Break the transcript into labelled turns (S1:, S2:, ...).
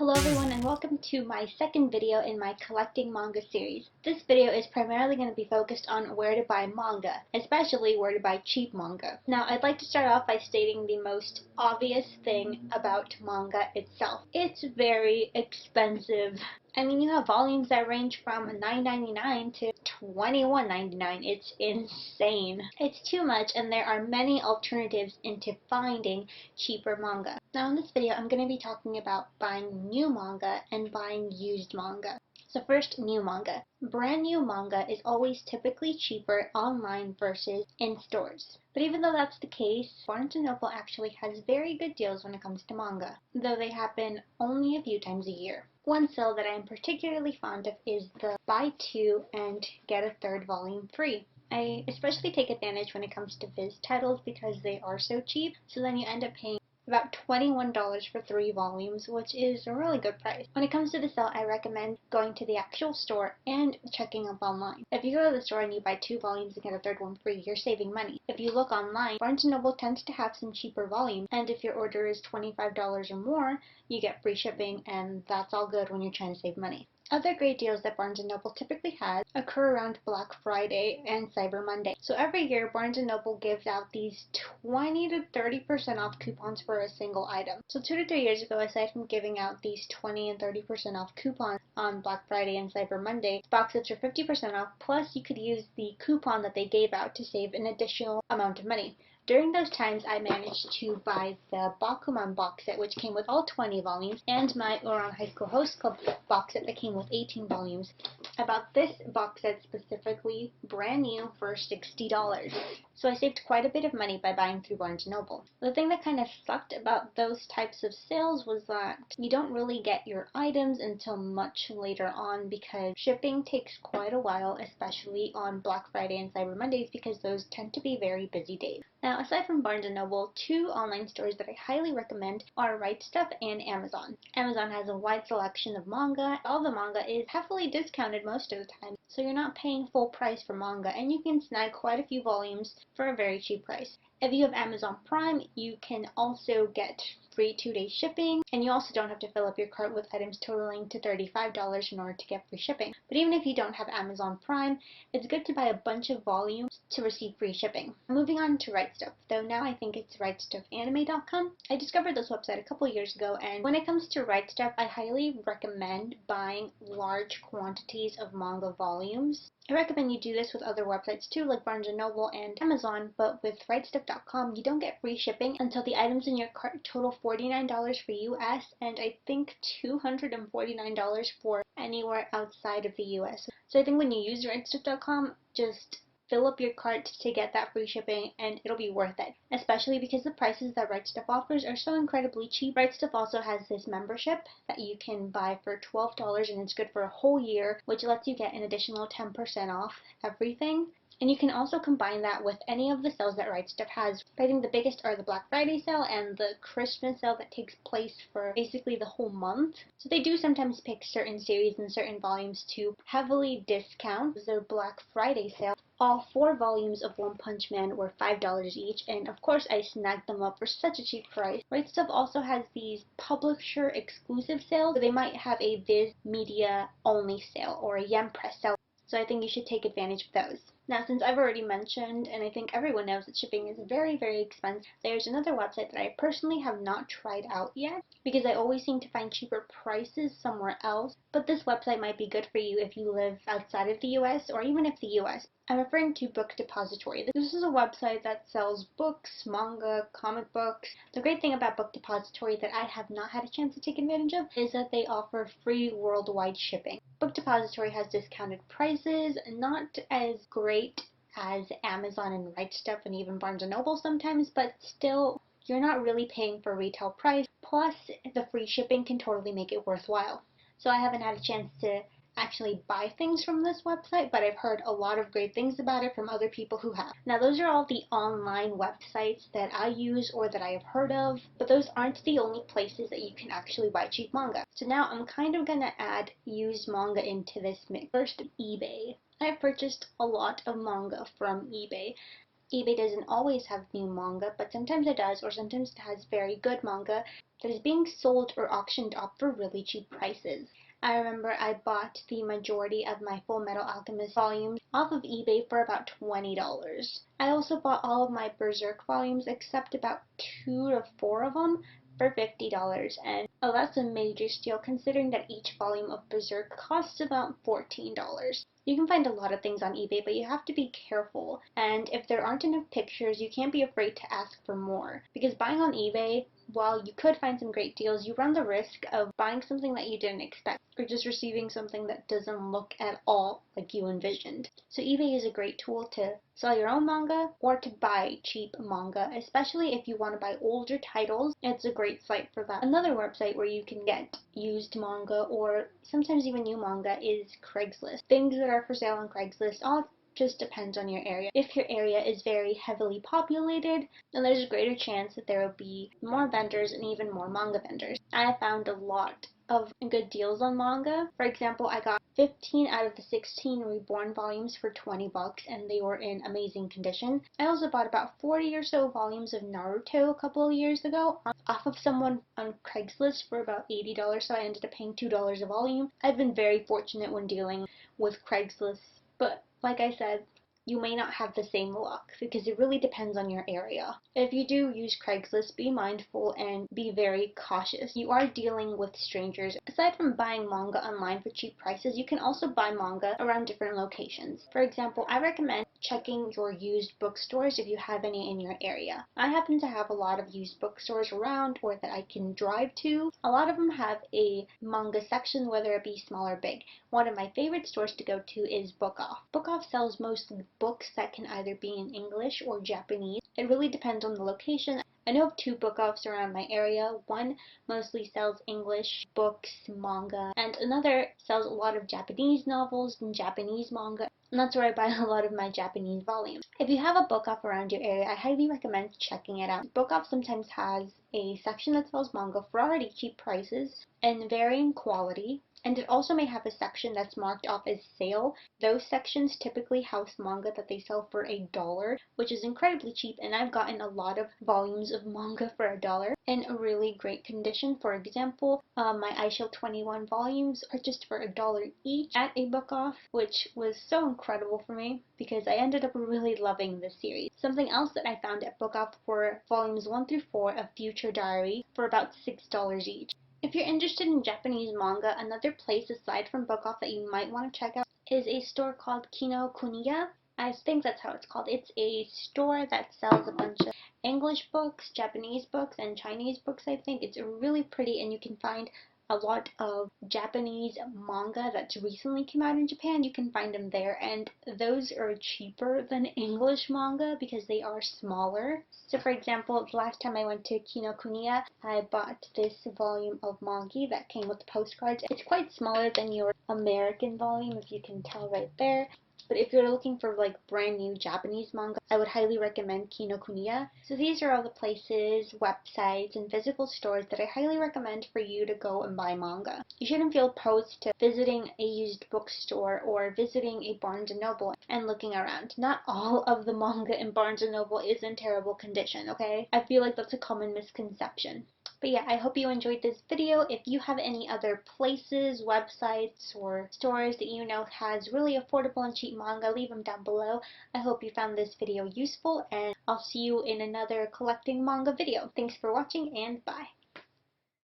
S1: Hello everyone and welcome to my second video in my collecting manga series. This video is primarily going to be focused on where to buy manga, especially where to buy cheap manga. Now I'd like to start off by stating the most obvious thing about manga itself. It's very expensive. I mean, you have volumes that range from $9.99 to $21.99. It's insane. It's too much, and there are many alternatives into finding cheaper manga. Now in this video, I'm going to be talking about buying new manga and buying used manga. So first, new manga. Brand new manga is always typically cheaper online versus in stores. But even though that's the case, Barnes & Noble actually has very good deals when it comes to manga, though they happen only a few times a year. One sale that I am particularly fond of is the buy two and get a third volume free. I especially take advantage when it comes to Viz titles because they are so cheap, so then you end up paying about $21 for 3 volumes, which is a really good price. When it comes to the sale, I recommend going to the actual store and checking up online. If you go to the store and you buy 2 volumes and get a third one free, you're saving money. If you look online, Barnes & Noble tends to have some cheaper volumes, and if your order is $25 or more, you get free shipping, and that's all good when you're trying to save money. Other great deals that Barnes & Noble typically has occur around Black Friday and Cyber Monday. So every year, Barnes & Noble gives out these 20 to 30% off coupons for a single item. So 2 to 3 years ago, aside from giving out these 20 and 30% off coupons on Black Friday and Cyber Monday, box sets are 50% off, plus you could use the coupon that they gave out to save an additional amount of money. During those times, I managed to buy the Bakuman box set, which came with all 20 volumes, and my Ouran High School Host Club box set that came with 18 volumes. I bought this box set specifically brand new for $60. So I saved quite a bit of money by buying through Barnes & Noble. The thing that kind of sucked about those types of sales was that you don't really get your items until much later on because shipping takes quite a while, especially on Black Friday and Cyber Mondays because those tend to be very busy days. Now, aside from Barnes & Noble, 2 online stores that I highly recommend are Right Stuf and Amazon. Amazon has a wide selection of manga. All the manga is heavily discounted most of the time, so you're not paying full price for manga, and you can snag quite a few volumes for a very cheap price. If you have Amazon Prime, you can also get free 2-day shipping, and you also don't have to fill up your cart with items totaling to $35 in order to get free shipping. But even if you don't have Amazon Prime, it's good to buy a bunch of volumes to receive free shipping. Moving on to Right Stuf, though now I think it's rightstufanime.com. I discovered this website a couple years ago, and when it comes to Right Stuf, I highly recommend buying large quantities of manga volumes. I recommend you do this with other websites too, like Barnes & Noble and Amazon, but with rightstuff.com, you don't get free shipping until the items in your cart total $49 for US, and I think $249 for anywhere outside of the US. So I think when you use rightstuff.com, just fill up your cart to get that free shipping and it'll be worth it, especially because the prices that Right Stuf offers are so incredibly cheap. Right Stuf also has this membership that you can buy for $12 and it's good for a whole year, which lets you get an additional 10% off everything. And you can also combine that with any of the sales that Right Stuf has. I think the biggest are the Black Friday sale and the Christmas sale that takes place for basically the whole month. So they do sometimes pick certain series and certain volumes to heavily discount their Black Friday sale. All 4 volumes of One Punch Man were $5 each, and of course I snagged them up for such a cheap price. Right Stuf also has these publisher exclusive sales, so they might have a Viz Media only sale or a Yen Press sale. So I think you should take advantage of those. Now, since I've already mentioned, and I think everyone knows that shipping is very, very expensive, there's another website that I personally have not tried out yet because I always seem to find cheaper prices somewhere else, but this website might be good for you if you live outside of the US or even if the US. I'm referring to Book Depository. This is a website that sells books, manga, comic books. The great thing about Book Depository that I have not had a chance to take advantage of is that they offer free worldwide shipping. Book Depository has discounted prices, not as great as Amazon and Right Stuf and even Barnes & Noble sometimes, but still, you're not really paying for retail price, plus the free shipping can totally make it worthwhile. So I haven't had a chance to actually buy things from this website, but I've heard a lot of great things about it from other people who have. Now, those are all the online websites that I use or that I have heard of, but those aren't the only places that you can actually buy cheap manga. So now I'm kind of gonna add used manga into this mix. First, eBay. I've purchased a lot of manga from eBay. eBay doesn't always have new manga, but sometimes it does, or sometimes it has very good manga that is being sold or auctioned off for really cheap prices. I remember I bought the majority of my Full Metal Alchemist volumes off of eBay for about $20. I also bought all of my Berserk volumes except about 2 to 4 of them for $50, and oh, that's a major steal considering that each volume of Berserk costs about $14. You can find a lot of things on eBay, but you have to be careful, and if there aren't enough pictures, you can't be afraid to ask for more, because buying on eBay, while you could find some great deals, you run the risk of buying something that you didn't expect, or just receiving something that doesn't look at all like you envisioned. So eBay is a great tool to sell your own manga or to buy cheap manga, especially if you want to buy older titles. It's a great site for that. Another website where you can get used manga or sometimes even new manga is Craigslist. Things that are for sale on Craigslist all just depends on your area. If your area is very heavily populated, then there's a greater chance that there will be more vendors and even more manga vendors. I found a lot of good deals on manga. For example, I got 15 out of the 16 Reborn volumes for $20 and they were in amazing condition. I also bought about 40 or so volumes of Naruto a couple of years ago off of someone on Craigslist for about $80, so I ended up paying $2 a volume. I've been very fortunate when dealing with Craigslist, but like I said, you may not have the same luck because it really depends on your area. If you do use Craigslist, be mindful and be very cautious. You are dealing with strangers. Aside from buying manga online for cheap prices, you can also buy manga around different locations. For example, I recommend checking your used bookstores if you have any in your area. I happen to have a lot of used bookstores around or that I can drive to. A lot of them have a manga section, whether it be small or big. One of my favorite stores to go to is Book Off. Book Off sells mostly books that can either be in English or Japanese. It really depends on the location. I know of 2 book offs around my area. One mostly sells English books, manga, and another sells a lot of Japanese novels and Japanese manga. And that's where I buy a lot of my Japanese volumes. If you have a book off around your area, I highly recommend checking it out. Book Off sometimes has a section that sells manga for already cheap prices and varying quality. And it also may have a section that's marked off as sale. Those sections typically house manga that they sell for $1, which is incredibly cheap, and I've gotten a lot of volumes of manga for $1 in a really great condition. For example, my iShield 21 volumes are just for $1 each at a Book Off, which was so incredible for me because I ended up really loving this series. Something else that I found at Book Off were volumes 1 through 4 of Future Diary for about $6 each. If you're interested in Japanese manga, another place aside from Book Off that you might want to check out is a store called Kinokuniya. I think that's how it's called. It's a store that sells a bunch of English books, Japanese books, and Chinese books, I think. It's really pretty, and you can find a lot of Japanese manga that's recently came out in Japan. You can find them there, and those are cheaper than English manga because they are smaller. So for example, the last time I went to Kinokuniya, I bought this volume of manga that came with postcards. It's quite smaller than your American volume, if you can tell right there. But if you're looking for like brand new Japanese manga, I would highly recommend Kinokuniya. So these are all the places, websites, and physical stores that I highly recommend for you to go and buy manga. You shouldn't feel opposed to visiting a used bookstore or visiting a Barnes & Noble and looking around. Not all of the manga in Barnes & Noble is in terrible condition, okay? I feel like that's a common misconception. But yeah, I hope you enjoyed this video. If you have any other places, websites, or stores that you know has really affordable and cheap manga, leave them down below. I hope you found this video useful, and I'll see you in another collecting manga video. Thanks for watching, and bye!